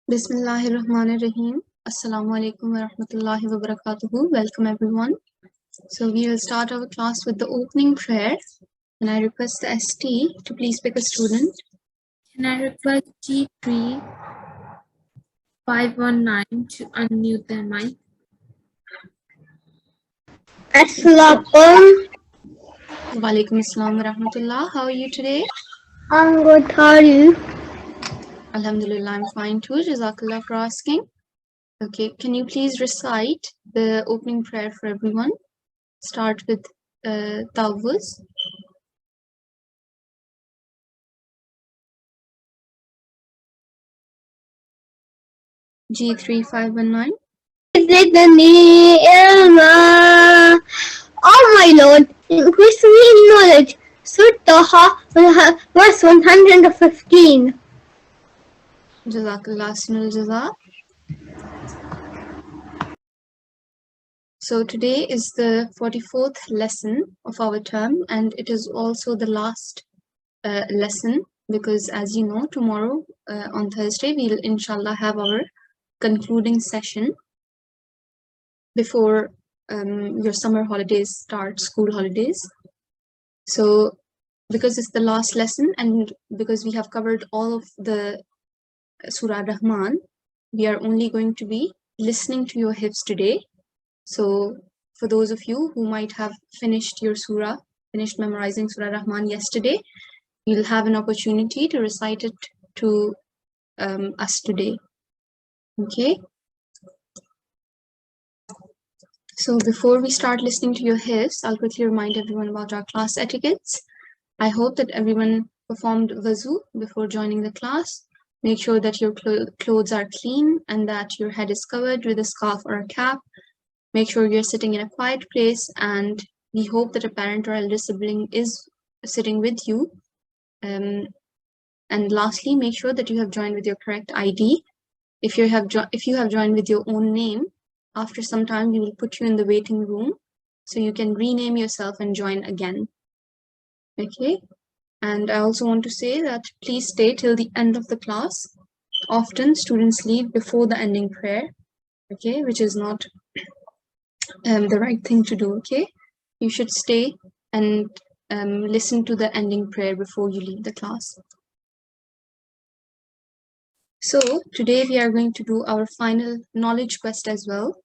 Bismillahirrahmanirrahim. Assalamu alaikum wa rahmatullahi wa barakatuhu. Welcome everyone. So we will start our class with the opening prayer. And I request the ST to please pick a student. Can I request G3 519 to unmute their mic? Assalamualaikum. Wa alaikum assalam wa rahmatullah. How are you today? I'm good. How are you? Alhamdulillah, I'm fine too. Jazakallah for asking. Okay, can you please recite the opening prayer for everyone? Start with Tawuz. G3519. Zidni ilma. Oh my Lord, increase me in knowledge. Surah Taha, verse 115. Jazakallah Sunul Jaza. So today is the 44th lesson of our term, and it is also the last lesson, because as you know, tomorrow on Thursday we'll inshallah have our concluding session before your summer holidays start, school holidays. So because it's the last lesson and because we have covered all of the Surah Rahman, we are only going to be listening to your hifz today. So for those of you who might have finished your surah, finished memorizing Surah Rahman yesterday, you'll have an opportunity to recite it to us today. Okay? So before we start listening to your hifz, I'll quickly remind everyone about our class etiquettes. I hope that everyone performed wuzu before joining the class. Make sure that your clothes are clean and that your head is covered with a scarf or a cap. Make sure you're sitting in a quiet place, and we hope that a parent or elder sibling is sitting with you. And lastly, make sure that you have joined with your correct ID. If you have joined with your own name, after some time we will put you in the waiting room so you can rename yourself and join again. Okay? And I also want to say that please stay till the end of the class. Often students leave before the ending prayer, okay, which is not the right thing to do. Okay, you should stay and listen to the ending prayer before you leave the class. So today we are going to do our final knowledge quest as well.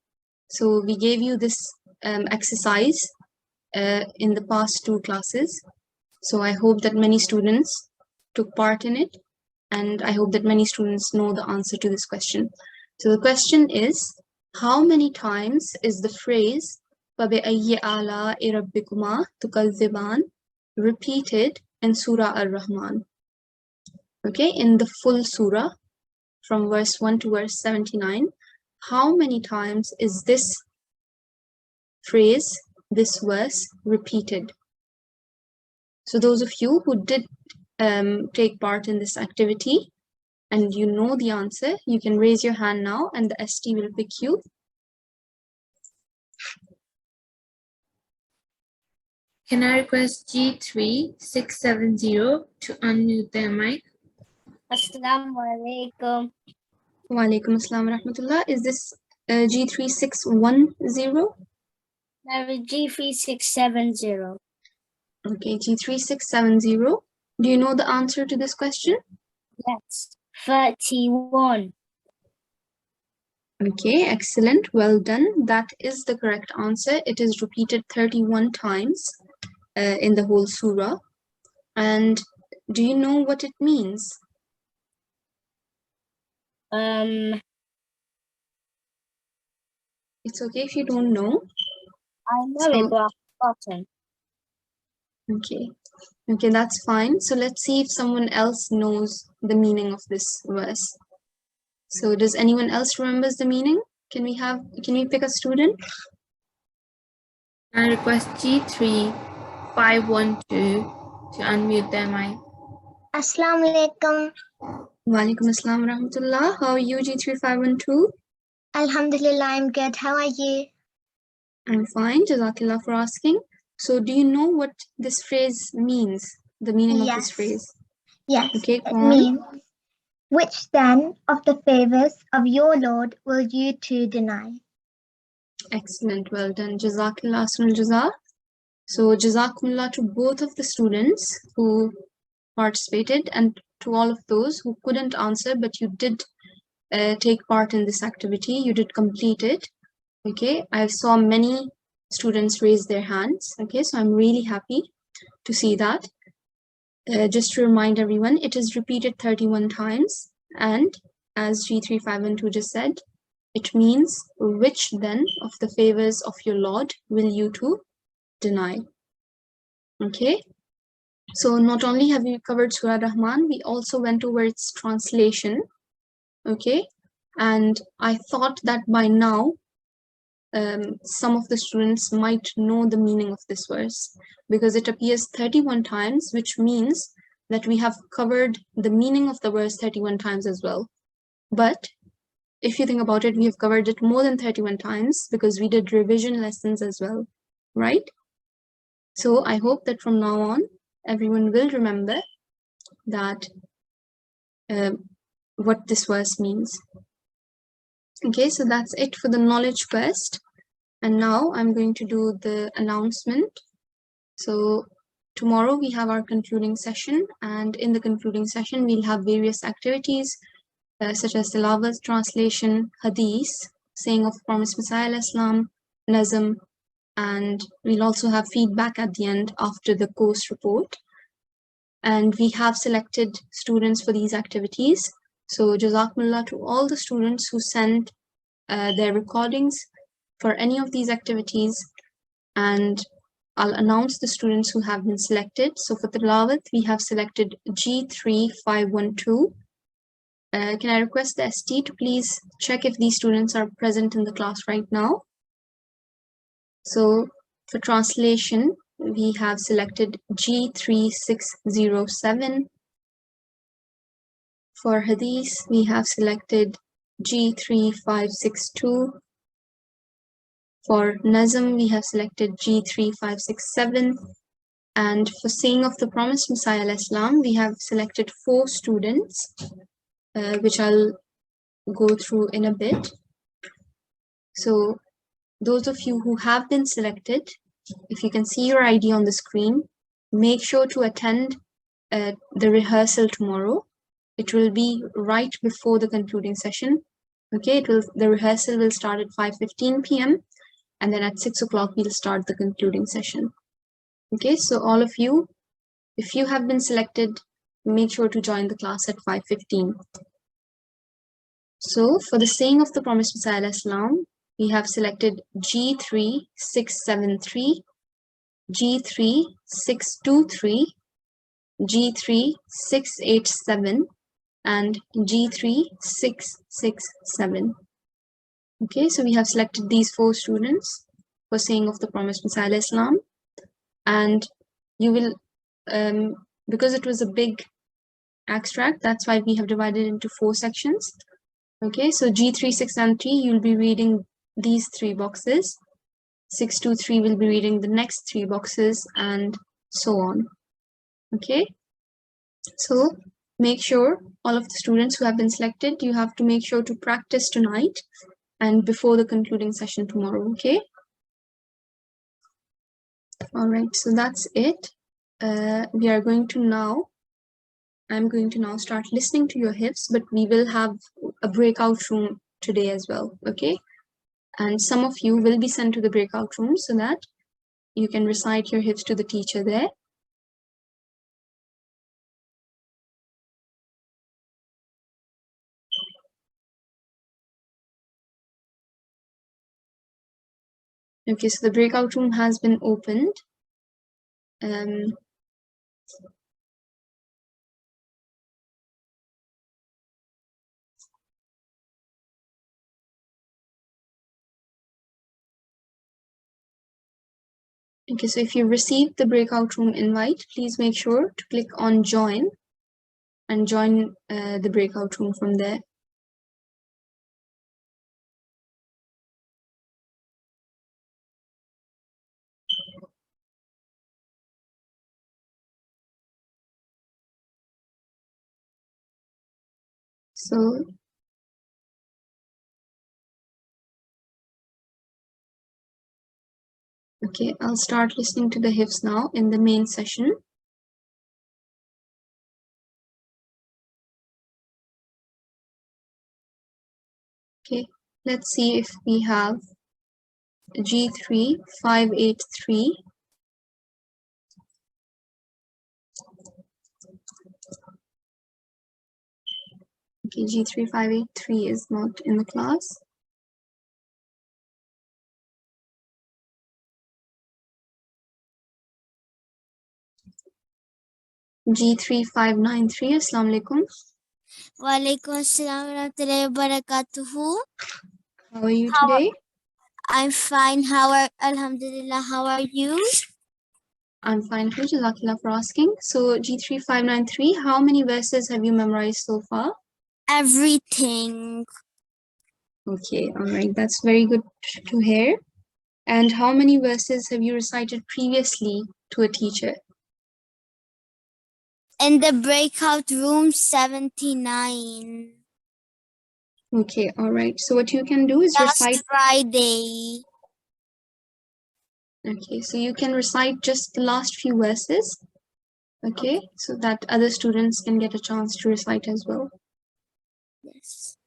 So we gave you this exercise in the past 2 classes. So I hope that many students took part in it, and I hope that many students know the answer to this question. So the question is, how many times is the phrase فَبِأَيِّ آلَاءِ رَبِّكُمَا تُكَذِّبَانِ repeated in Surah Ar-Rahman? Okay, in the full surah from verse 1 to verse 79, how many times is this phrase, this verse repeated? So those of you who did take part in this activity and you know the answer, you can raise your hand now and the ST will pick you. Can I request G3 670 to unmute their mic? Assalamu alaikum. Wa alaikum assalam wa rahmatullah. Is this G3610? G3670. Okay, G3670. Do you know the answer to this question? Yes. 31. Okay, excellent. Well done. That is the correct answer. It is repeated 31 times in the whole surah. And do you know what it means? It's okay if you don't know. I know it, but I've forgotten. Okay. Okay, that's fine. So let's see if someone else knows the meaning of this verse. So does anyone else remembers the meaning? Can we pick a student? Can I request G3 512 to unmute their mic? Assalamu alaikum. Wa alaikum assalam wa rahmatullah. How are you, G3512? Alhamdulillah, I'm good. How are you? I'm fine. Jazakallah for asking. So do you know what this phrase means? The meaning of this phrase? Yes. Okay, It go on. means Which then of the favors of your Lord will you two deny? Excellent, well done. Jazakallah Ahsanul Jazaa. So Jazakumullah to both of the students who participated and to all of those who couldn't answer, but you did take part in this activity. You did complete it. Okay, I saw many students raise their hands. Okay, so I'm really happy to see that. Just to remind everyone, it is repeated 31 times. And as G3 just said, it means which then of the favors of your Lord will you two deny? Okay, so not only have we covered Surah Rahman, we also went over its translation. Okay, and I thought that by now some of the students might know the meaning of this verse because it appears 31 times, which means that we have covered the meaning of the verse 31 times as well. But if you think about it, we have covered it more than 31 times because we did revision lessons as well, right? So I hope that from now on, everyone will remember that what this verse means. Okay, so that's it for the knowledge quest. And now I'm going to do the announcement. So tomorrow we have our concluding session, and in the concluding session, we'll have various activities such as tilawat, translation, hadith, saying of Promised Messiah Islam, nazm, and we'll also have feedback at the end after the course report. And we have selected students for these activities. So Jazakumullah to all the students who sent their recordings for any of these activities, and I'll announce the students who have been selected. So for tilawat, we have selected G3512. Can I request the ST to please check if these students are present in the class right now? So for translation, we have selected G3607. For hadith, we have selected G3562. For nazm, we have selected G3567. And for saying of the Promised Messiah Islam, we have selected 4 students, which I'll go through in a bit. So those of you who have been selected, if you can see your ID on the screen, make sure to attend the rehearsal tomorrow. It will be right before the concluding session. Okay, the rehearsal will start at 5:15 p.m. and then at 6 o'clock we'll start the concluding session. Okay, so all of you, if you have been selected, make sure to join the class at 5:15. So for the saying of the Promised Messiah Islam, we have selected G3673, G3623, G3687, and G3667. Okay, so we have selected these 4 students for saying of the Promised Messiah Islam, and you will, because it was a big extract, that's why we have divided into 4 sections. Okay, so G3673, you'll be reading these 3 boxes. 623 will be reading the next 3 boxes, and so on. Okay, so make sure all of the students who have been selected, you have to make sure to practice tonight and before the concluding session tomorrow. Okay. All right, so that's it. I'm going to now start listening to your hifz, but we will have a breakout room today as well. Okay, and some of you will be sent to the breakout room so that you can recite your hifz to the teacher there. Okay, so the breakout room has been opened. Okay, so if you received the breakout room invite, please make sure to click on join and join the breakout room from there. So okay, I'll start listening to the Hifz now in the main session. Okay, let's see if we have G3 583. Okay, G3 583 is not in the class. G3 593. Assalamu alaikum. Walaikum assalam warahmatullahi wabarakatuh. How are you today? I'm fine. Alhamdulillah, how are you? I'm fine too. Jazakallah for asking. So G3 593, how many verses have you memorized so far? Everything. Okay, all right. That's very good to hear. And how many verses have you recited previously to a teacher? In the breakout room 79. Okay, all right. So what you can do is Last recite. Friday. Okay, so you can recite just the last few verses. Okay, so that other students can get a chance to recite as well. Yes.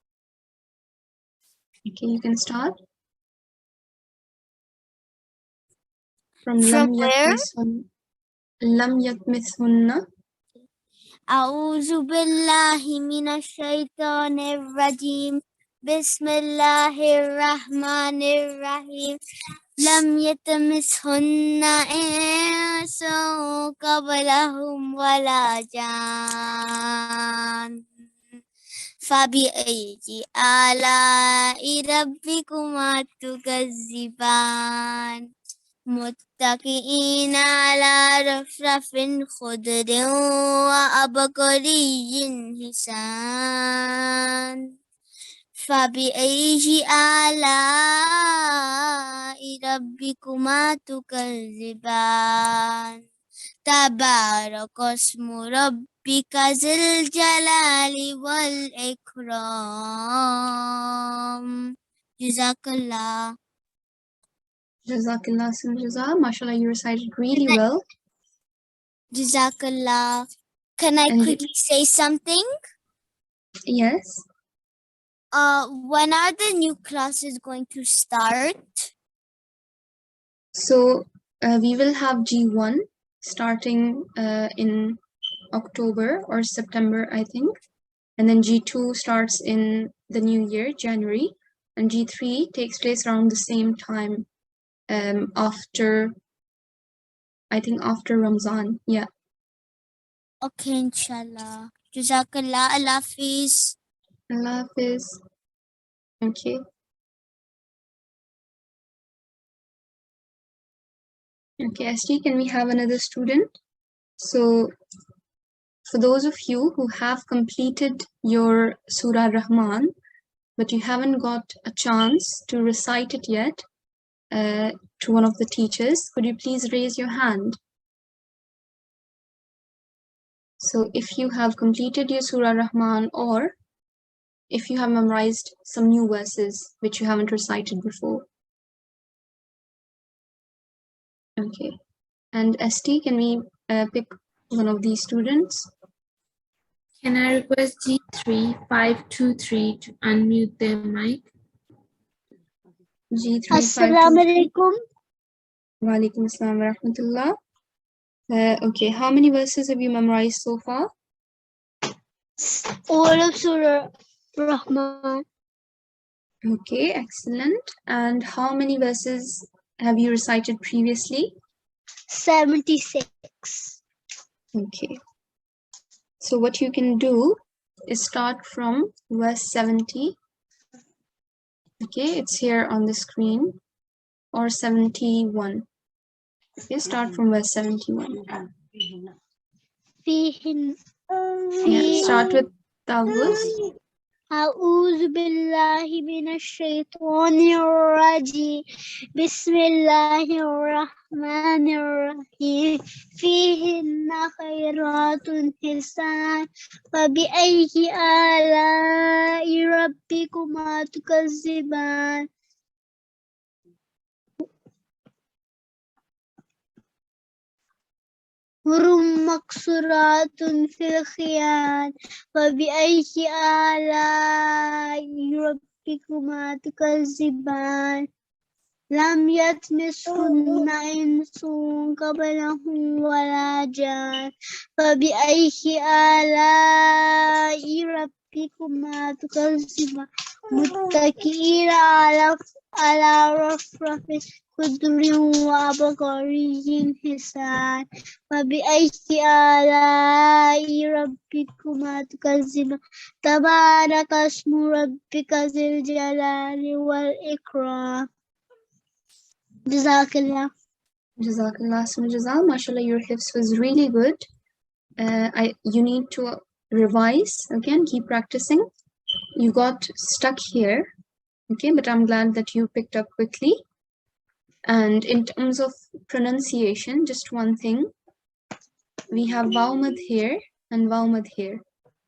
Okay, you can start. From From where? Lam yatmithunna. A'udhu billahi minash shaitanir rajim. Bismillahirrahmanirrahim. Lam yatamishunna insun qablahum wala jan. Fabi'ayyi ala'i rabbikuma tukazziban. Muttaqi'ina ala rafrafin khudrin wa abqariyyin hisan. Fabi'ayyi ala'i rabbikuma tukazziban. Tabarakasmu rabbika zil jalali wal ikram. Jazakallah. Jazakallah jaza. Mashallah, you recited really well. Jazakallah. Can I And quickly say something? yes. When are the new classes going to start? So we will have G1 starting in October or September, I think. And then G2 starts in the new year, January. And G3 takes place around the same time after, I think after Ramzan. Yeah. Okay, inshallah. Jazakallah. Allah Hafiz. Allah Hafiz. Okay. Okay, ST, can we have another student? So for those of you who have completed your Surah Rahman, but you haven't got a chance to recite it yet to one of the teachers, could you please raise your hand? So if you have completed your Surah Rahman, or if you have memorized some new verses which you haven't recited before. Okay. And ST, can we pick one of these students? Can I request G3 523 to unmute their mic? G3 Assalamu alaikum. Wa alaikum assalam wa rahmatullah. Okay, how many verses have you memorized so far? All of Surah Rahman. Okay, excellent. And how many verses have you recited previously? 76. Okay. So what you can do is start from verse 70. Okay, it's here on the screen. Or 71. Okay, start from verse 71. Fihin. Yeah, start with Tawbus. أعوذ بالله من الشيطان الرجيم بسم الله الرحمن الرحيم فيهن خيرات حسان فبأي آلاء ربكما تكذبان حور مقصورات في الخيام فبأي آلاء ربكما تكذبان لم يطمثهن إنس قبلهم ولا جان فبأي آلاء ربكما تكذبان متكئين على رفرف خضر وعبقري حسان فبأي آلاء ربكما تكذبان تبارك اسم ربك ذي الجلال والإكرام Jazakallah. Jazakallah sun jazal. MashaAllah, your hifz was really good. You need to revise again, keep practicing. You got stuck here, okay, but I'm glad that you picked up quickly. And in terms of pronunciation, just one thing, we have vowmad here and vowmad here.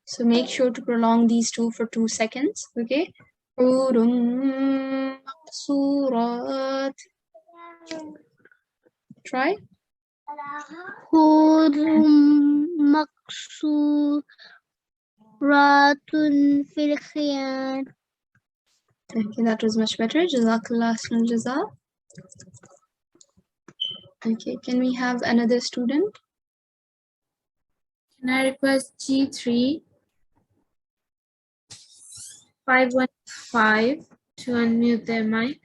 So make sure to prolong these two for 2 seconds, okay? Surat. Try. حور مقصورات في الخيام. Okay, that was much better. Jazakallah sun jazal. Okay, can we have another student? Can I request G3 515 to unmute their mic?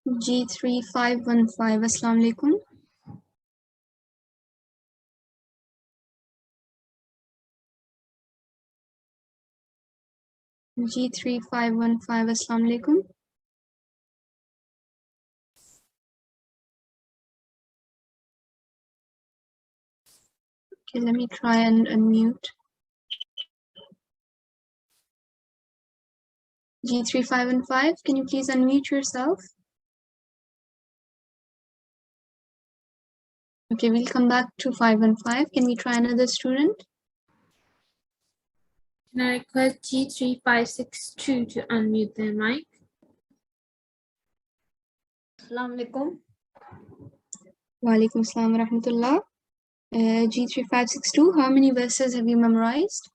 G3 515. Assalamu alaikum. G3 515. Assalamu alaikum. Okay, let me try and unmute. G3 515. Can you please unmute yourself? Okay, we'll come back to 515. Can we try another student? Can I request G3 562 to unmute their mic? Assalamu alaikum. Wa alaikum assalam wa rahmatullah. G3 562. How many verses have you memorized?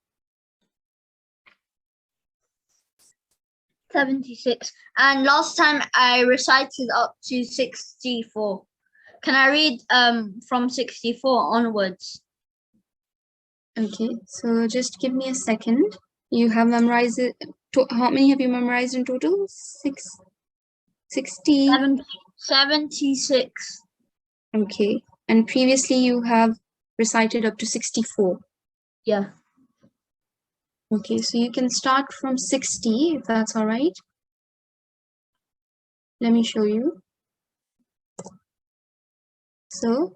76. And last time I recited up to 64. Can I read from 64 onwards? Okay, so just give me a second. You have memorized it. How many have you memorized in total? 60. 76. Okay, and previously you have recited up to 64. Yeah. Okay, so you can start from 60 if that's all right. Let me show you. So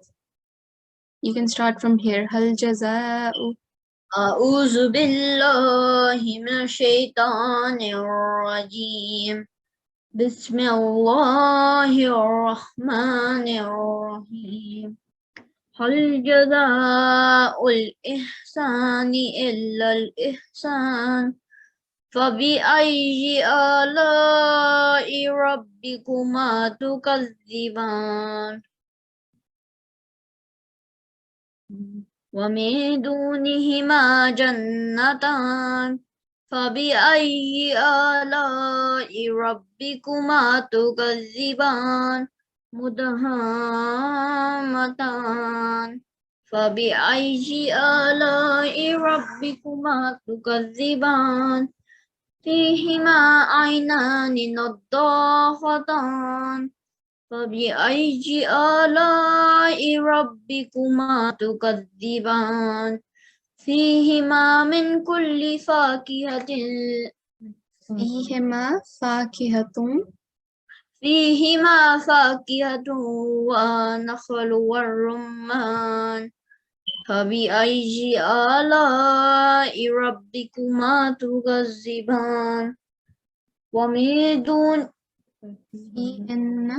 you can start from here. Hal jaza'u. أعوذ بالله من الشيطان الرجيم بسم الله الرحمن الرحيم هل جزاء الإحسان إلا الإحسان فبأي آلاء ربكما تكذبان ومن دونهما جنتان فبأي آلاء ربكما تكذبان مدهامتان فبأي آلاء ربكما تكذبان فيهما عينان نضاختان فبأي آلاء ربكما تكذبان فيهما من كل فاكهة فيهما فاكهة ونخل والرمان فبأي آلاء ربكما تكذبان ومن دون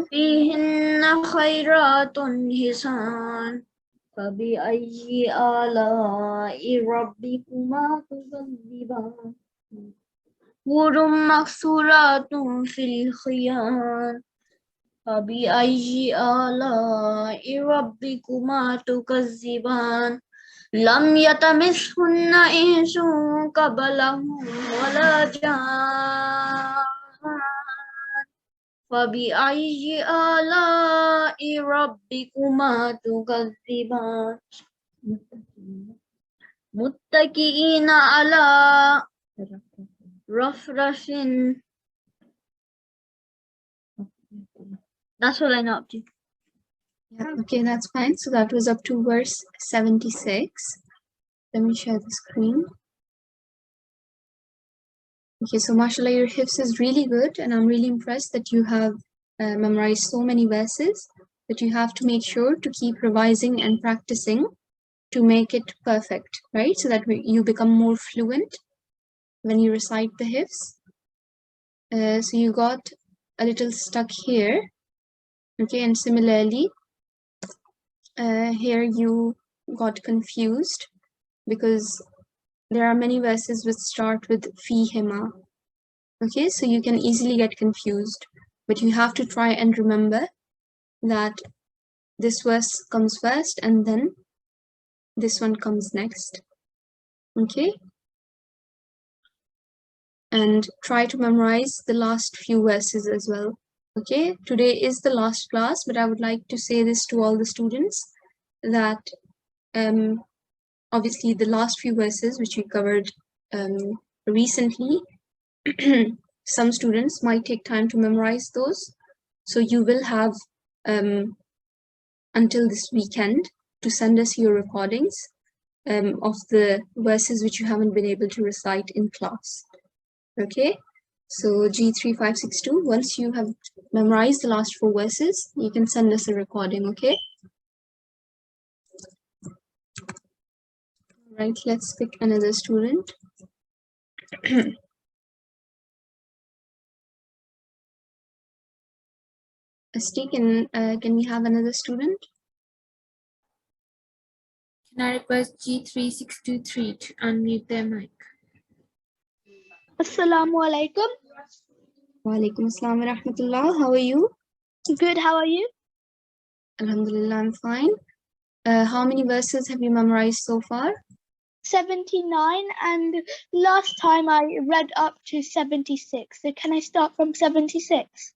فيهن خيرات حسان فبأي آلاء ربكما تكذبان حور مقصورات في الخيام فبأي آلاء ربكما تكذبان لم يطمثهن إنس قبلهم ولا جان فبأي آلاء ربكما تكذبان متكئين على رفرف. That's all I know up to. Yeah, okay, that's fine. So that was up to verse 76. Let me share the screen. Okay, so mashallah, your hifz is really good, and I'm really impressed that you have memorized so many verses, that you have to make sure to keep revising and practicing to make it perfect, right? So that you become more fluent when you recite the hifz. So you got a little stuck here, okay, and similarly, here you got confused because there are many verses which start with fihima. Okay, so you can easily get confused, but you have to try and remember that this verse comes first and then this one comes next. Okay, and try to memorize the last few verses as well. Okay, today is the last class, but I would like to say this to all the students that obviously the last few verses which we covered recently, some students might take time to memorize those. So you will have until this weekend to send us your recordings of the verses which you haven't been able to recite in class. Okay, so G3 562, once you have memorized the last 4 verses, you can send us a recording, okay? Right, let's pick another student. Asti, can we have another student? Can I request G3623 to unmute their mic? Assalamu alaikum. Wa alaikum assalam wa rahmatullah. How are you? Good, how are you? Alhamdulillah, I'm fine. How many verses have you memorized so far? 79, and last time I read up to 76. So can I start from 76?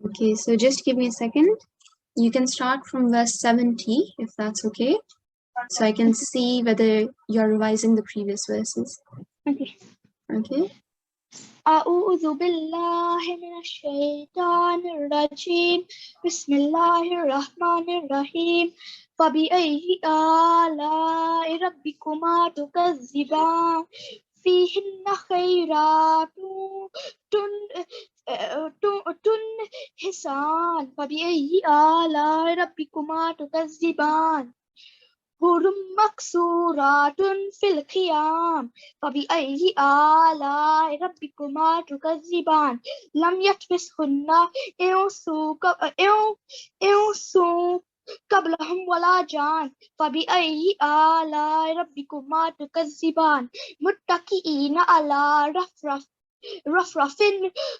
Okay, so just give me a second. You can start from verse 70, if that's okay. So I can see whether you're revising the previous verses. Okay. Okay. أعوذ بالله من الشيطان الرجيم بسم الله الرحمن الرحيم فبأي آلاء ربكما تكذبان فيهن خيرات حسان فبأي آلاء ربكما تكذبان حور مقصورات في الخيام فبأي آلاء ربكما تكذبان لم يطمثهن إنس قبلهم ولا جان فبأي آلاء ربكما تكذبان متكئين على رفرف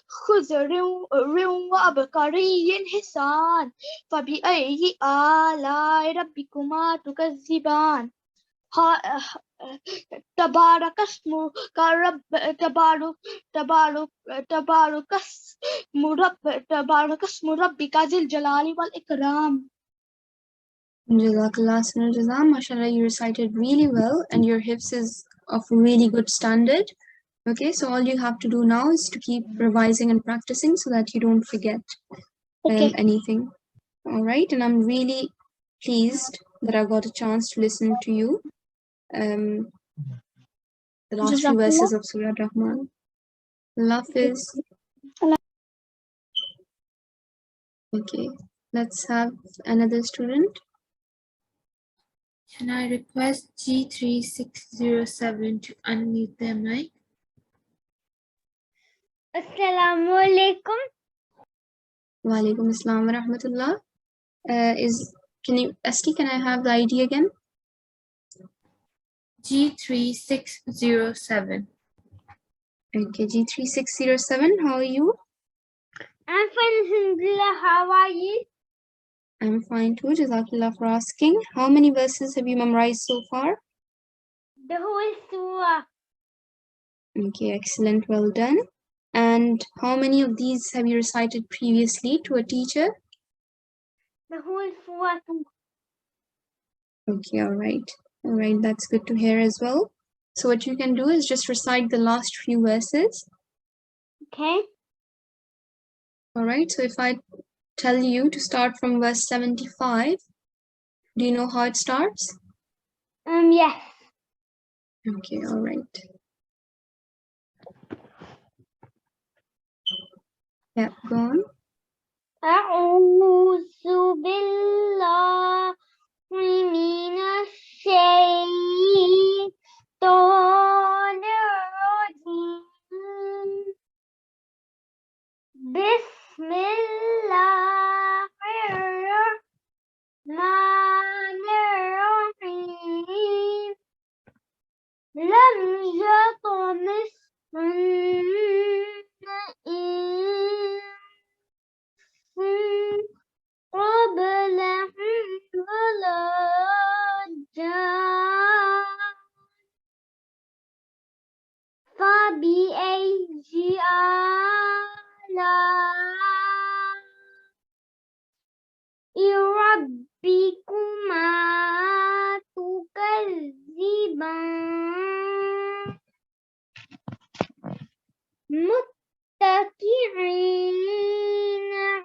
خضر وعبقري حسان فبأي آلاء ربكما تكذبان تبارك اسمك ربك ذي الجلال والإكرام. Jazakallah Sanal Jazam. Mashallah, you recited really well and your hifz is of really good standard. Okay, so all you have to do now is to keep revising and practicing so that you don't forget anything. All right, and I'm really pleased that I got a chance to listen to you. The last few verses of Surah Rahman. Allah Hafiz. Okay, let's have another student. Can I request G3607 to unmute their mic? Assalamu alaikum. Walaikum assalam wa rahmatullah. Can I have the ID again? G3607. Okay, G3607, how are you? I'm fine, alhamdulillah. How are you? I'm fine too, Jazakallah for asking. How many verses have you memorized so far? The whole surah. Okay, excellent, well done. And how many of these have you recited previously to a teacher? The whole surah. Okay, all right. All right, that's good to hear as well. So what you can do is just recite the last few verses. Okay. All right, so if I tell you to start from verse 75, do you know how it starts? Yes. Okay, all right. Yeah, go on. أعوذ بالله من الشيطان الرجيم بسم الله الرحمن الرحيم لم يطمثهن إنس قبلهم ولا جان فبأي آلاء ربكما تكذبان متكئين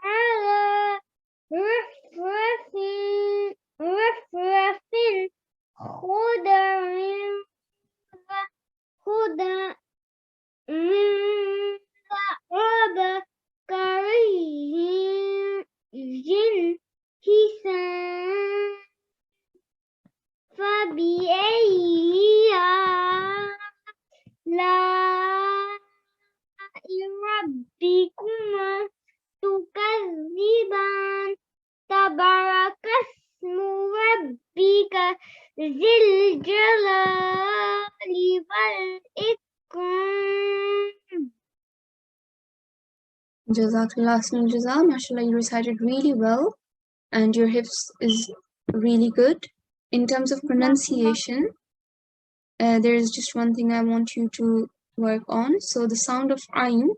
على رفرف خضر من كريه حسان فبأي آلاء ربكما تكذبان تبارك اسم ربك ذي الجلال والإكرام. Jazakallah Ahsanul Jaza. Mashallah, you recited really well and your hifz is really good. In terms of pronunciation, there is just one thing I want you to work on. So the sound of Ain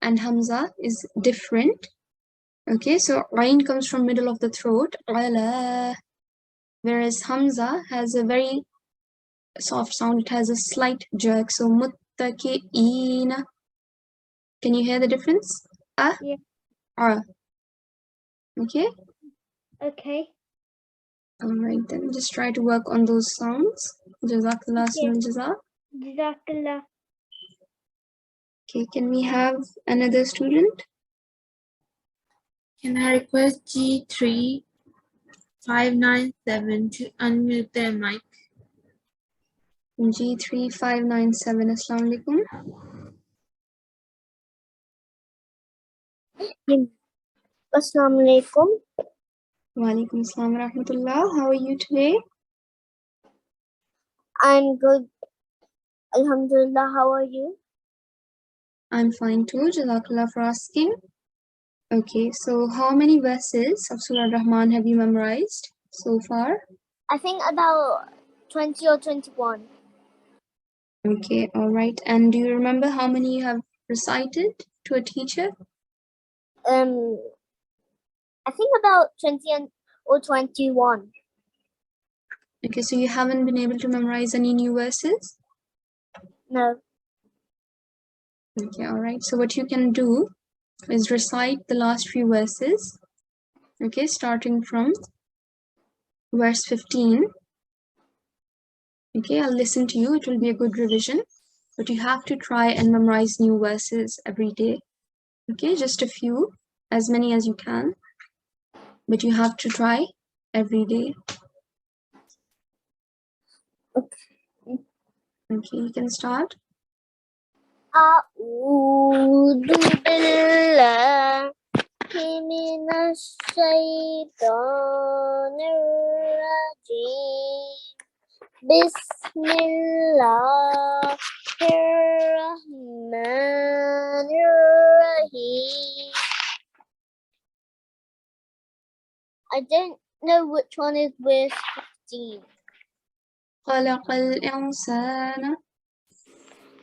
and Hamza is different. Okay, so Ain comes from middle of the throat, ala, whereas Hamza has a very soft sound. It has a slight jerk. So muttaki'ina. Can you hear the difference? Yeah. Okay. Okay. All right, then just try to work on those sounds. Jazakallah Ahsanul Jaza. Jazakallah. Okay, can we have another student? Can I request G3597 to unmute their mic? G3597, Assalamu alaikum. Assalamu alaikum. Wa alaikum assalam wa rahmatullah. How are you today? I'm good. Alhamdulillah, how are you? I'm fine too. Jazakallah for asking. Okay, so how many verses of Surah Rahman have you memorized so far? I think about 20 or 21. Okay, all right. And do you remember how many you have recited to a teacher? I think about 20 or 21. Okay, so you haven't been able to memorize any new verses? No. Okay, all right. So what you can do is recite the last few verses. Okay, starting from verse 15. Okay, I'll listen to you. It will be a good revision. But you have to try and memorize new verses every day. Okay, just a few, as many as you can. But you have to try every day. Okay, you can start. أعوذ بالله من الشيطان الرجيم بسم الله الرحمن الرحيم. I don't know which one is verse 15. خلق الإنسان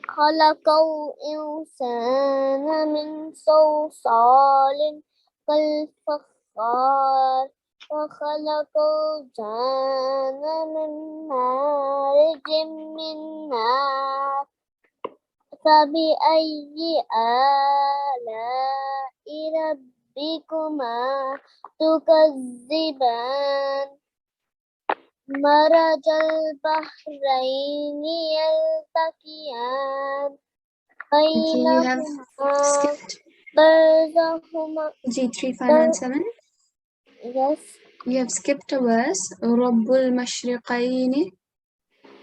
خلق الإنسان من صلصال كالفخار وخلق الجان من مارج من نار فبأي آلاء ربكما تكذبان مرج البحرين يلتقيان Okay, you have بينهما skipped برزخهما. G3, 5 and 7. Yes. You have skipped a verse. رب المشرقين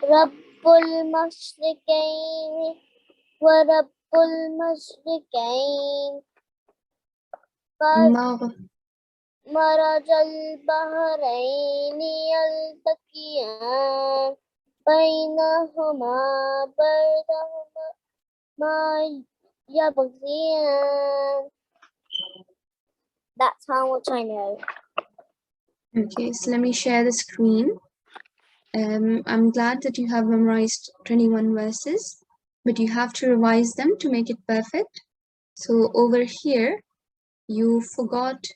رب المشرقين ورب المشرقين مرج البحرين يلتقيان بينهما برزخهما ما يبغيان. That's how much I know. Okay, so let me share the screen. I'm glad that you have memorized 21 verses, but you have to revise them to make it perfect. So over here, you forgot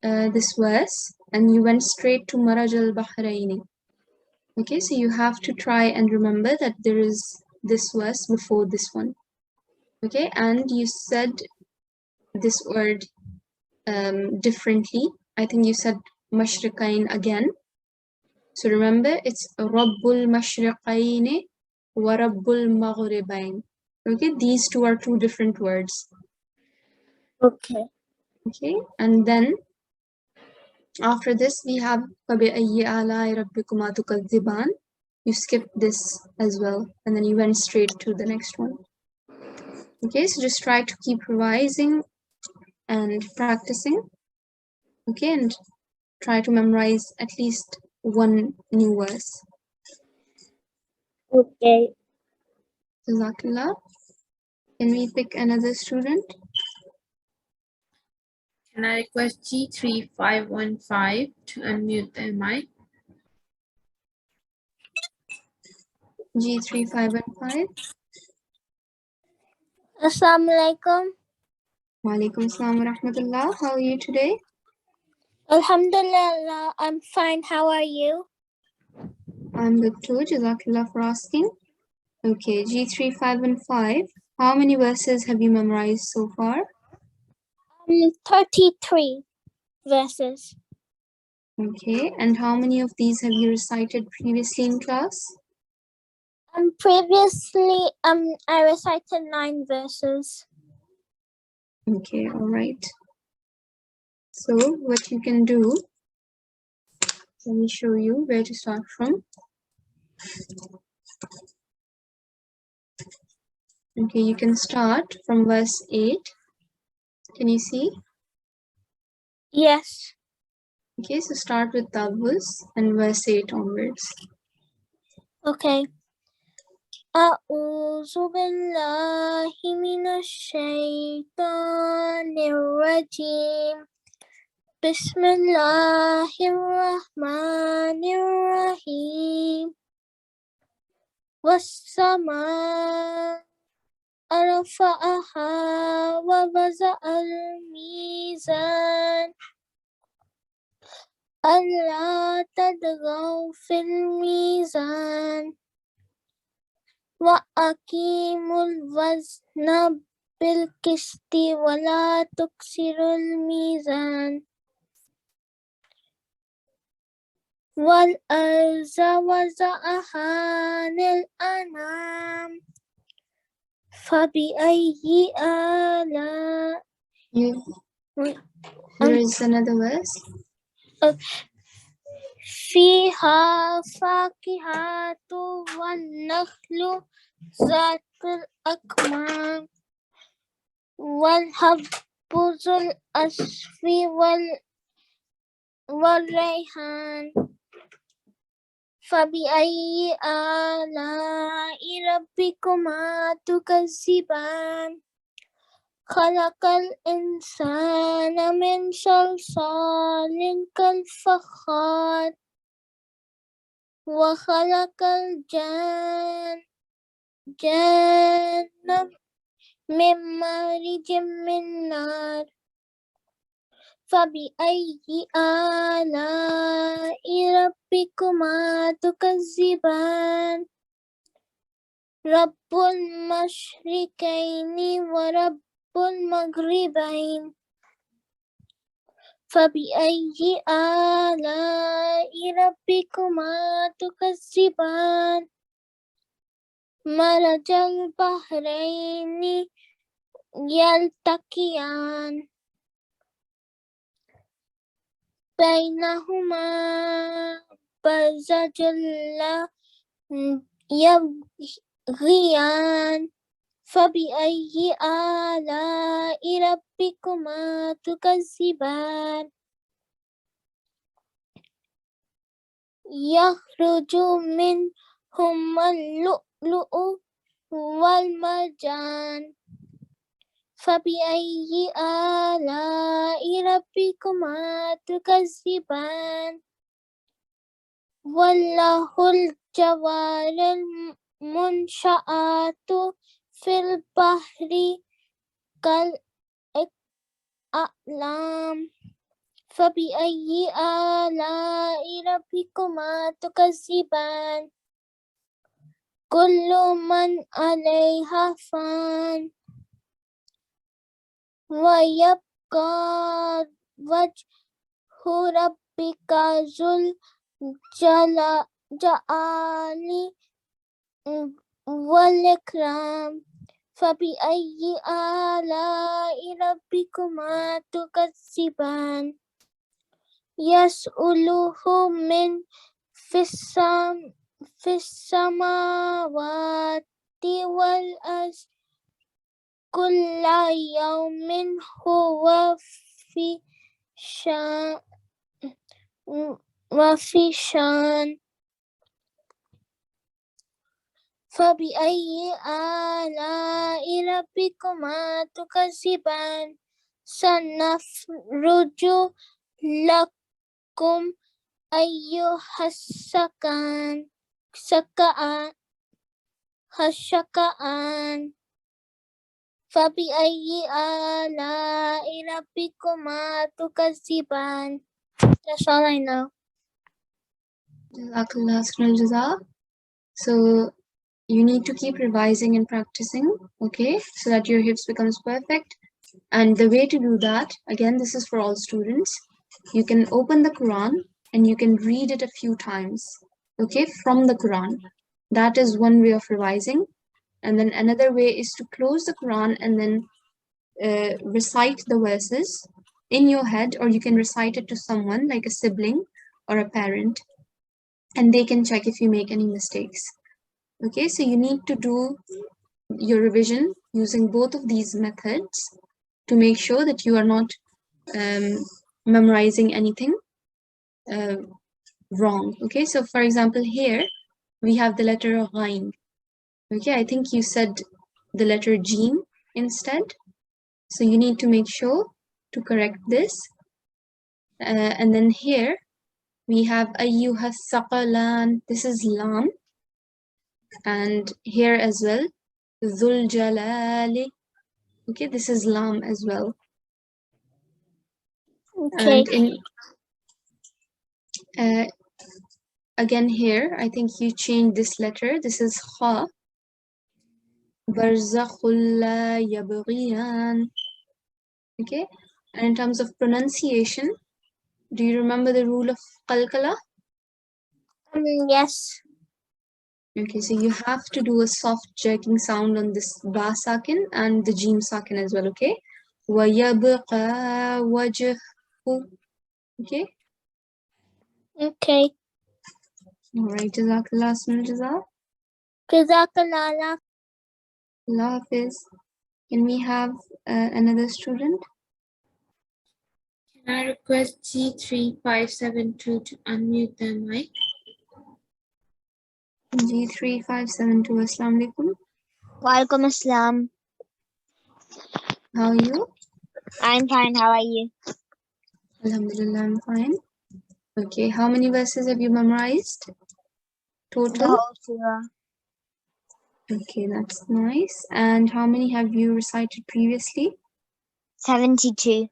this verse and you went straight to Maraj al-Bahraini. Okay, so you have to try and remember that there is this verse before this one. Okay, and you said this word differently. I think you said Mashriqain again. So remember, it's Rabbul Mashriqaini wa Rabbul Maghribain. Okay, these two are two different words. Okay. Okay, and then after this we have فَبِأَيِّ آلَاءِ رَبِّكُمَا تُكَذِّبَانِ. You skipped this as well, and then you went straight to the next one. Okay, so just try to keep revising and practicing. Okay, and try to memorize at least one new verse. Okay. Jazakallah. Can we pick another student? Can I request G3 515 to unmute their mic? G3, 5 and 5. Assalamu alaikum. Walaikum assalam wa rahmatullah. How are you today? Alhamdulillah, I'm fine. How are you? I'm good too. Jazakallah for asking. Okay, G3, 5 and 5. How many verses have you memorized so far? 33 verses. Okay, and how many of these have you recited previously in class? Previously, I recited 9 verses. Okay, all right. So what you can do, let me show you where to start from. Okay, you can start from verse 8. Can you see? Yes. Okay, so start with Tabbuz and verse 8 onwards. Okay. أعوذ بالله من الشيطان الرجيم بسم الله الرحمن الرحيم والسماء رفعها ووضع الميزان ألا تطغوا في الميزان وأقيموا الوزن بالقسط ولا تكسروا الميزان والأرض وضعها للأنام فبأي آلاء. There is another verse. فيها فاكهة والنخل ذات الأكمام والحب ذو العصف والريحان فبأي آلاء ربكما تكذبان خلق الإنسان من صلصال كالفخار وخلق الجان من مارج من نار فبأي آلاء ربكما تكذبان رب المشرقين ورب المغربين فبأي آلاء ربكما تكذبان مرج البحرين يلتقيان بينهما برزخ لا يبغيان فبأي آلاء ربكما تكذبان يخرج منهما اللؤلؤ والمرجان فبأي آلاء ربكما تكذبان وله الجوار المنشآت في البحر كالأعلام فبأي آلاء ربكما تكذبان كل من عليها فان ويبقى وجه ربك ذو الجلال والإكرام فبأي آلاء ربكما تكذبان يسأله من في السماوات والأرض كل يوم هو في شان فبأي آلاء ربكما تكذبان سنفرج لكم أيها الشقان فبأي آلاء ربكما تكذبان. That's all I know. Jazakallah khairal jaza. So you need to keep revising and practicing, okay, so that your hifz becomes perfect. And the way to do that, again, this is for all students. You can open the Quran and you can read it a few times, okay, from the Quran. That is one way of revising. And then another way is to close the Quran and then recite the verses in your head, or you can recite it to someone like a sibling or a parent, and they can check if you make any mistakes. Okay, so you need to do your revision using both of these methods to make sure that you are not memorizing anything wrong. Okay, so for example, here we have the letter Ghain. Okay, I think you said the letter Jim instead. So you need to make sure to correct this. And then here we have Ayyuha Thaqalan. This is Lam. And here as well, Dhul Jalali. Okay, this is Lam as well. Okay. And in again here, I think you changed this letter. This is Kha. Barzakhul la yabghiyan. Okay, and in terms of pronunciation, do you remember the rule of qalqala? Yes. Okay, so you have to do a soft jerking sound on this ba sakin and the jim sakin as well, okay? Wa yabqa wajhu. Okay? Okay. All right, Jazakallah, Asma Jaza. Jazakallah. Allah Hafiz. Can we have another student? Can I request G3572 to unmute their mic? G3572, Assalamu alaikum. Walaikum assalam. How are you? I'm fine. How are you? Alhamdulillah, I'm fine. Okay, how many verses have you memorized? The Total? whole surah. Okay, that's nice. And how many have you recited previously? 72.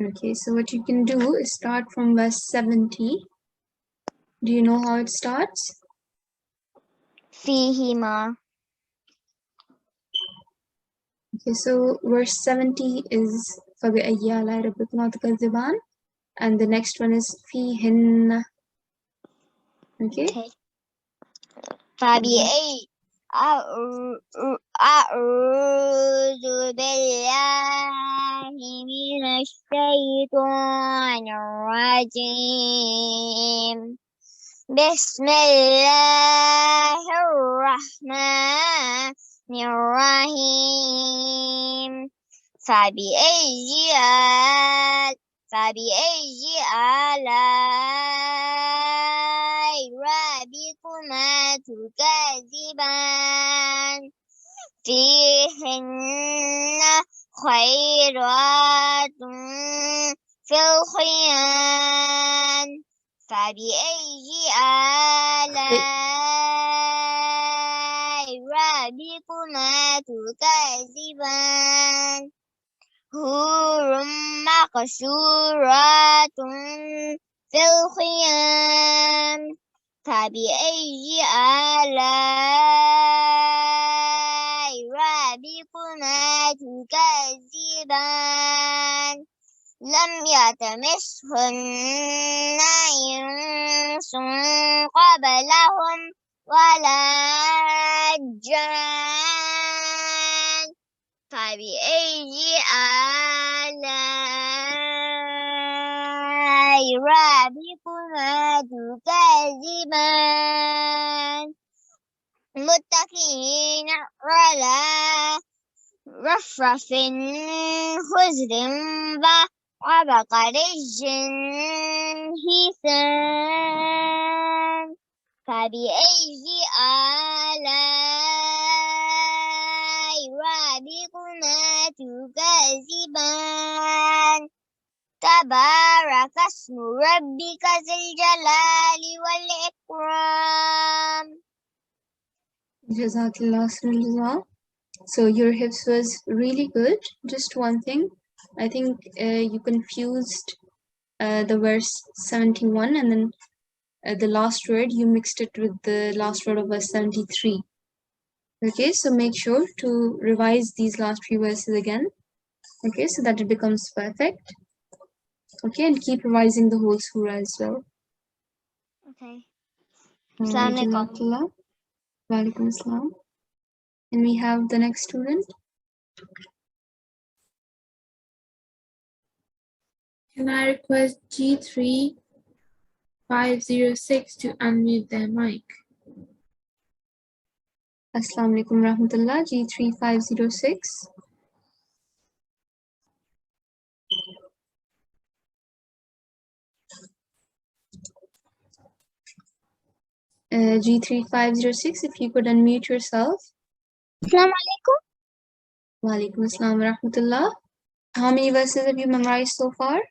Okay, so what you can do is start from verse 70. Do you know how it starts? Fihima. Okay, so verse 70 is فَبِأَيِّ آلَاءِ رَبِّكُمَا تُكَذِّبَانِ, and the next one is فِيهِنَّ. Okay? Okay. فبأي أعوذ بالله من الشيطان الرجيم. بسم الله الرحمن الرحيم. فبأي آلاء ربكما تكذبان. فيهن خيرات في الخيام. فبأي آلاء ربكما تكذبان. حور مقصورات في الخيام. فبأي آلاء ربكما تكذبان. لم يطمثهن إنس قبلهم ولا جان. فبأي آلاء ربكما تكذبان. متكئين على رفرف خضر وبقري حسان. فبأي آلاء ربكما تكذبان. تبارك اسم ربك ذي الجلال والإكرام. Jazakallah, Jaza. So your hifz was really good. Just one thing, I think you confused the verse 71, and then the last word, you mixed it with the last word of verse 73. Okay, so make sure to revise these last few verses again. Okay, so that it becomes perfect. Okay, and keep revising the whole surah as well. Okay. Alright, Assalamu alaikum. Jazakallah. Wa alaikum assalam. And we have the next student. Can I request G3506 to unmute their mic? Assalamu alaikum rahmatullah. G3506. G3506, if you could unmute yourself. Assalamu alaikum. Wa alaikum assalam wa rahmatullah. How many verses have you memorized so far?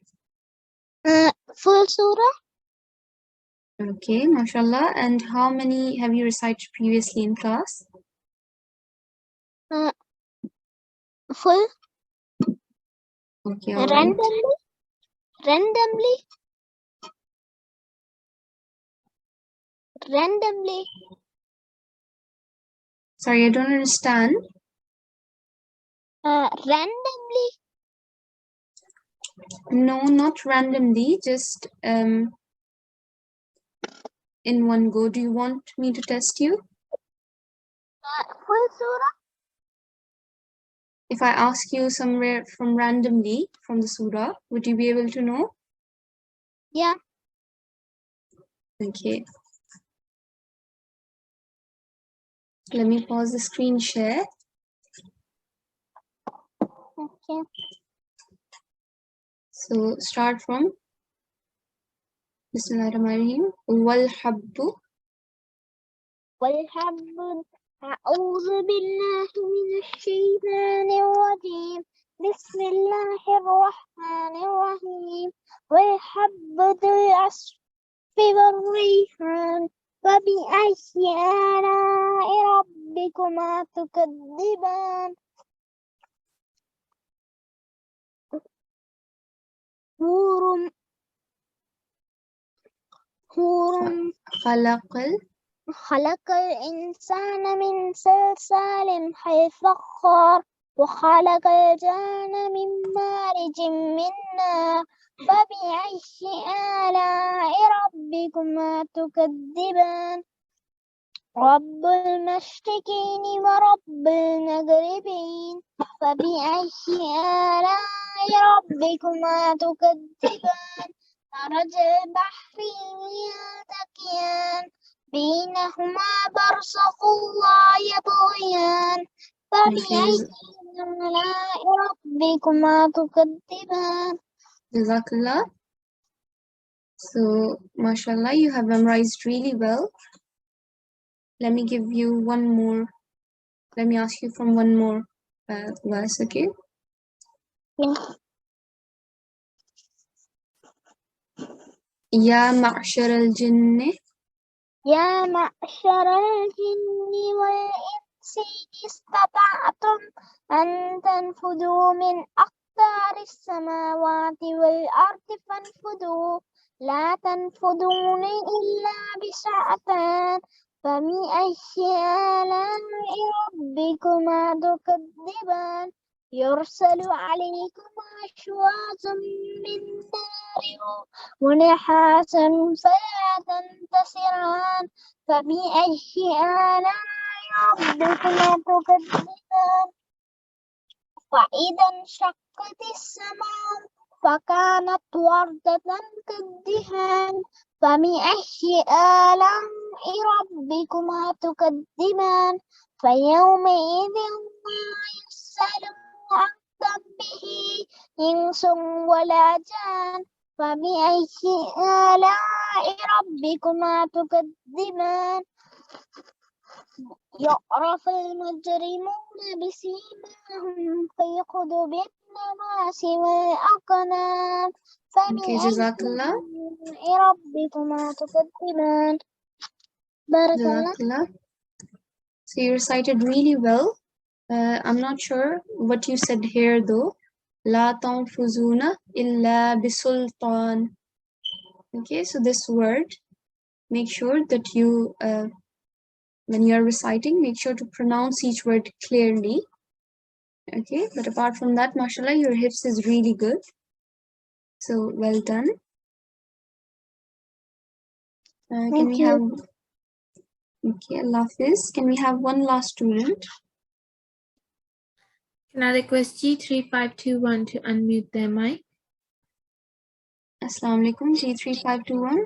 Full surah. Okay, mashallah. And how many have you recited previously in class? Full. Okay, all right. Randomly. Sorry, I don't understand. Randomly. No, not randomly, just in one go. Do you want me to test you? Full surah. If I ask you somewhere from randomly from the surah, would you be able to know? Yeah. Okay. Let me pause the screen share. Okay. So start from Bismillahirrahmanirrahim. Wal habbu. والحب أعوذ بالله من الشيطان الرجيم بسم الله الرحمن الرحيم والحب ذو العصف والريحان فبأي آلاء ربكما تكذبان حور خلق الإنسان من صلصال كالفخار وخلق الجان من مارج من نار فبأي آلاء ربكما تكذبان رب المشرقين ورب المغربين فبأي آلاء ربكما تكذبان مرج البحرين يلتقيان بينهما برزخ لا يبغيان فبأي آلاء ربكما تكذبان. Jazakallah. So, mashallah, you have memorized really well. Let me give you one more. Let me ask you from one more verse, okay? Ya ma'shar al-jinni. يا معشر الجن والإنس إن استطعتم أن تنفذوا من أقطار السماوات والأرض فانفذوا لا تنفذون إلا بسعتان فبأي آلاء ربكما تكذبان يرسل عليكما شواظ من نار ونحاس فلا تنتصران فبأي آلاء ربكما تكذبان وإذا انشقت السماء فكانت وردة كالدهان فبأي آلاء ربكما تكذبان فيومئذ لا يسأل عن ذنبه إنس ولا جان فبأي آلاء ربكما تكذبان يعرف المجرمون بسيماهم فيأخذ بالنواصي والأقدام فبأي Jazakallah. آلاء ربكما تكذبان. بارك الله. Jazakallah. So you recited really well. I'm not sure what you said here though. La tanfuzuna illa bisultan. Okay, so this word, make sure that you, when you are reciting, make sure to pronounce each word clearly. Okay, but apart from that, mashallah, your hifz is really good. So well done. Can we have, okay, Allah Hafiz. Can we have one last student? Can I request G3521 to unmute their mic? Assalamu alaikum, G3521.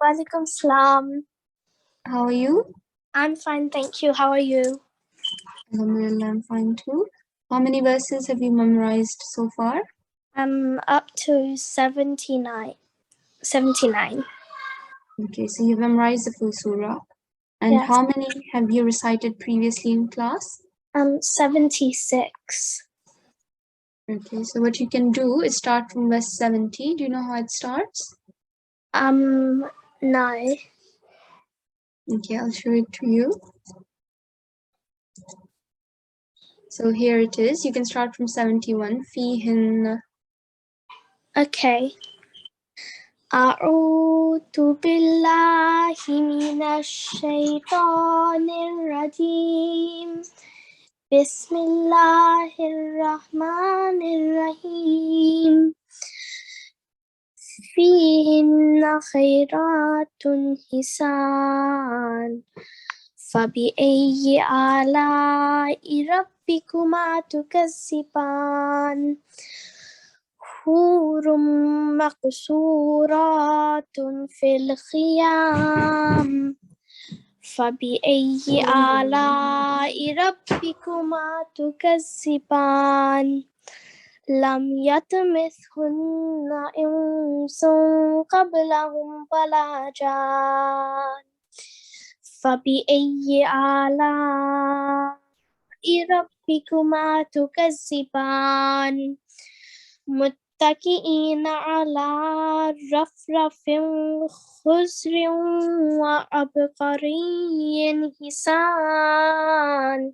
Walaikum salam. How are you? I'm fine, thank you. How are you? Alhamdulillah, I'm fine too. How many verses have you memorized so far? I'm up to 79. Okay, so you've memorized the full surah. And Yes. how many have you recited previously in class? 76. Okay, so what you can do is start from verse 70. Do you know how it starts? No. Okay, I'll show it to you. So here it is. You can start from 71. Fihin. Okay. أعوذ بالله من الشيطان الرجيم بسم الله الرحمن الرحيم فيهن خيرات حسان فبأي آلاء ربكما تكذبان حور مقصورات في الخيام فبأي آلاء ربكما تكذبان لم يطمثهن إنس قبلهم ولا جان فبأي آلاء ربكما تكذبان متكئين على رفرف خضر وعبقري حسان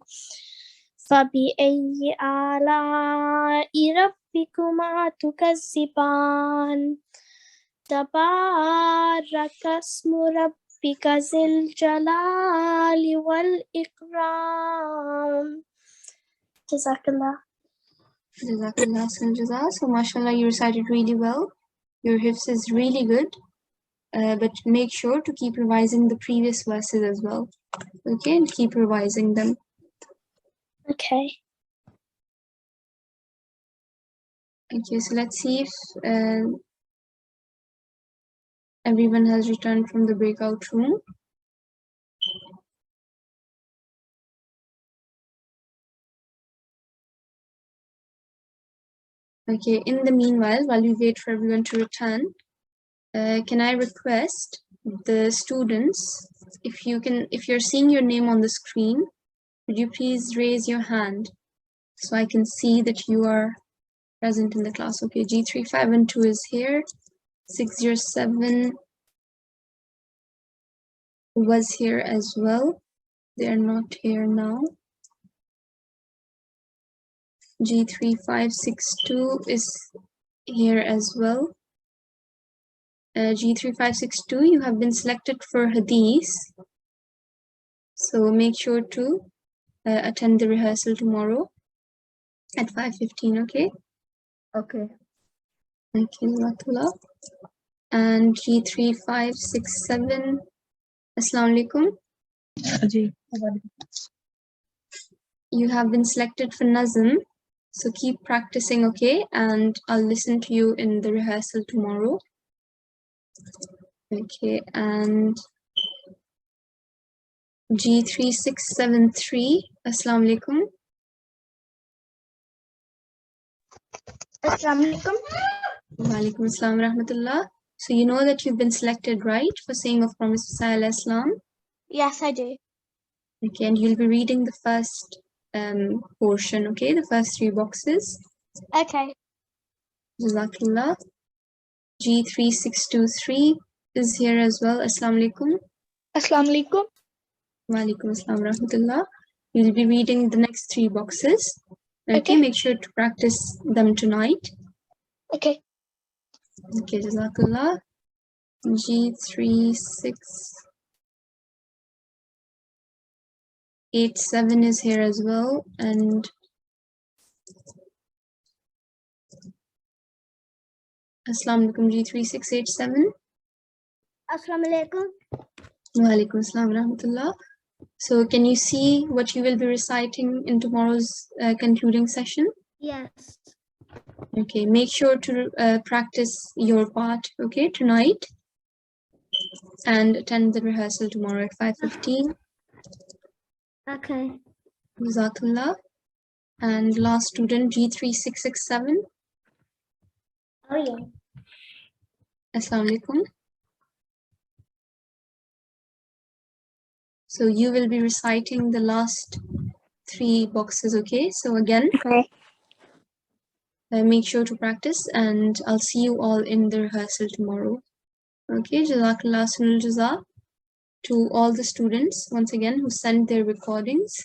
فبأي آلاء ربكما تكذبان تبارك اسم ربك ذي الجلال والإكرام Jazakallah. Jazakallah khair jaza. So mashallah, you recited really well. Your hifz is really good. But make sure to keep revising the previous verses as well. Okay, and keep revising them. Okay. Okay, so let's see if everyone has returned from the breakout room. Okay, in the meanwhile, while we wait for everyone to return, can I request the students, if you're seeing your name on the screen, would you please raise your hand so I can see that you are present in the class? Okay, G3, 5 and 2 is here. 607 was here as well. They are not here now. G3562 is here as well. G3562, you have been selected for Hadith. So make sure to attend the rehearsal tomorrow at 5:15, okay? Okay. Okay, Jazakallah. And G3567, Assalamu alaikum. You have been selected for Nazm. So keep practicing, okay? And I'll listen to you in the rehearsal tomorrow. Okay, and G3673, Assalamu alaikum. Assalamu alaikum. Wa alaikum assalam wa rahmatullah. So you know that you've been selected, right, for saying of Promised Messiah alayhi salam? Yes, I do. Okay, and you'll be reading the first portion, okay? The first 3 boxes. Okay. Jazakallah. G3623 is here as well. Assalamu alaikum. Assalamu alaikum. Wa alaikum assalam wa rahmatullah. You'll be reading the next 3 boxes. Okay, make sure to practice them tonight. Okay. Okay, Jazakallah. G3687 is here as well. And Assalamu alaikum, G3687. Assalamu alaikum. Wa alaikum assalam wa rahmatullah. So can you see what you will be reciting in tomorrow's concluding session? Yes. Okay, make sure to practice your part, okay, tonight. And attend the rehearsal tomorrow at 5:15. Okay. Jazakallah. And last student, G3667. Oh yeah. Assalamu alaikum. So you will be reciting the last 3 boxes, okay? So again, Okay. make sure to practice, and I'll see you all in the rehearsal tomorrow. Okay, Jazakallah sunul jaza to all the students once again who sent their recordings,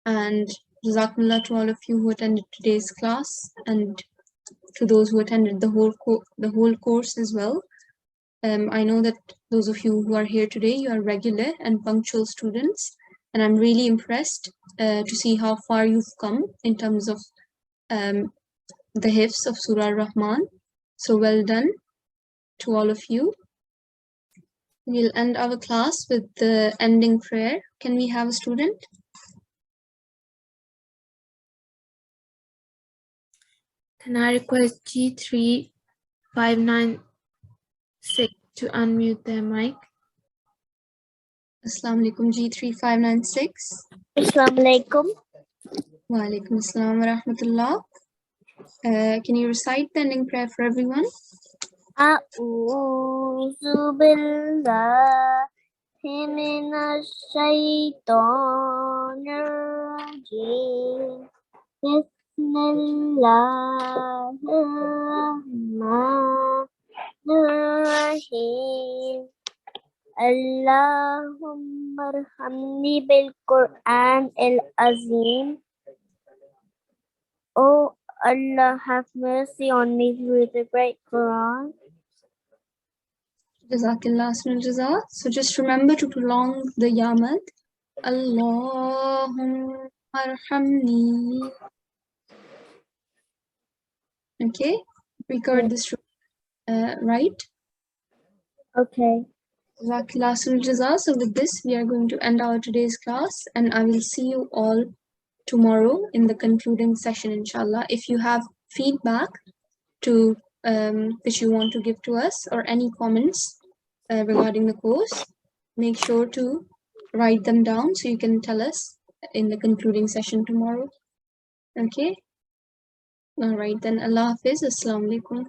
and Jazakallah to all of you who attended today's class, and to those who attended the whole course as well. I know that those of you who are here today, you are regular and punctual students, and I'm really impressed to see how far you've come in terms of the hifz of Surah Ar-Rahman. So well done to all of you. We'll end our class with the ending prayer. Can we have a student? Can I request G3 596 to unmute their mic? Assalamu alaikum, G3 596. Assalamu alaikum. Wa alaikum assalam wa rahmatullah. Can you recite the ending prayer for everyone? A'udhu billahi minash shaitanir rajim. Bismillahirrahmanirrahim. Allahumma arhamni bil-Qur'an al-Azim. Oh Allah, have mercy on me through the great Quran. Jazakallah asnul jaza. So just remember to prolong the yamad. Allahumma arhamni. Okay, we got this right. Okay. Jazakallah asnul jaza. So with this, we are going to end our today's class, and I will see you all tomorrow in the concluding session, inshallah. If you have feedback to which you want to give to us, or any comments regarding the course, make sure to write them down so you can tell us in the concluding session tomorrow. Okay, all right then. Allah Hafiz. Assalamu alaikum.